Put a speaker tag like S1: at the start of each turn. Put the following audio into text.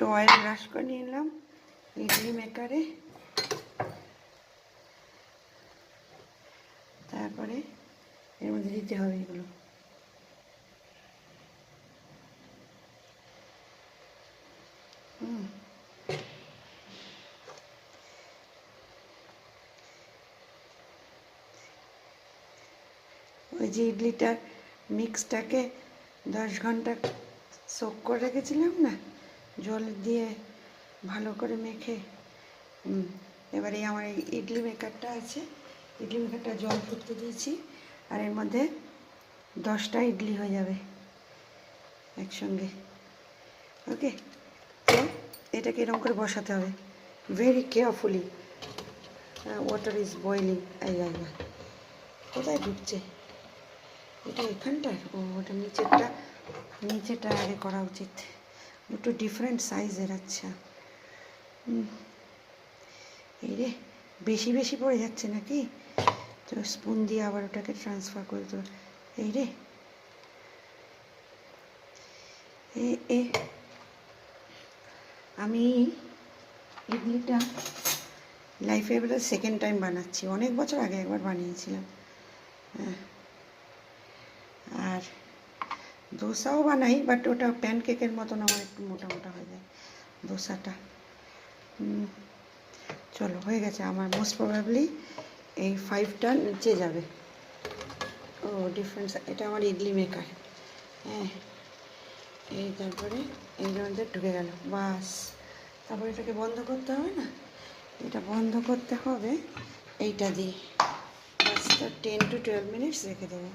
S1: একটু oil brush করে নিলাম ইডলি মেকারে। তারপরে এর মধ্যে দিতে হবে এগুলো। ওই যে ইডলিটার মিক্সটাকে 10 ঘন্টা সোক করে রেখেছিলাম না, জল দিয়ে ভালো করে মেখে। এবারে আমার এই ইডলি মেকারটা আছে, ইডলি মেকারটা জল ফুটতে দিয়েছি, আর এর মধ্যে 10টা ইডলি হয়ে যাবে একসঙ্গে। ওকে, তো এটাকে এরকম করে বসাতে হবে very carefully. Water is boiling. এই কোথায় ঢুকছে এটা? এখানটায়? ও, ওটা নিচেটা আগে করা উচিত। দুটো ডিফারেন্ট সাইজের। আচ্ছা, এই রে, বেশি বেশি পড়ে যাচ্ছে নাকি? তো স্পুন দিয়ে আবার ওটাকে ট্রান্সফার করে দেবো। এই রে, আমি ইডলিটা লাইফে এবারে সেকেন্ড টাইম বানাচ্ছি। অনেক বছর আগে একবার বানিয়েছিলাম। হ্যাঁ, আর দোসাও বানাই, বাট ওটা প্যানকেকের মতন আমার একটু মোটা মোটা হয়ে যায় দোসাটা। চলো, হয়ে গেছে আমার। মোস্ট প্রবাবলি এই 5টা নিচে যাবে। ও ডিফারেন্স, এটা আমার ইডলি মেকার। হ্যাঁ, এই তারপরে এর মধ্যে ঢুকে গেল, বাস। তারপরে এটাকে বন্ধ করতে হবে না? এটা বন্ধ করতে হবে এইটা দিয়ে। বাস, 10 to 12 মিনিটস রেখে দেবো।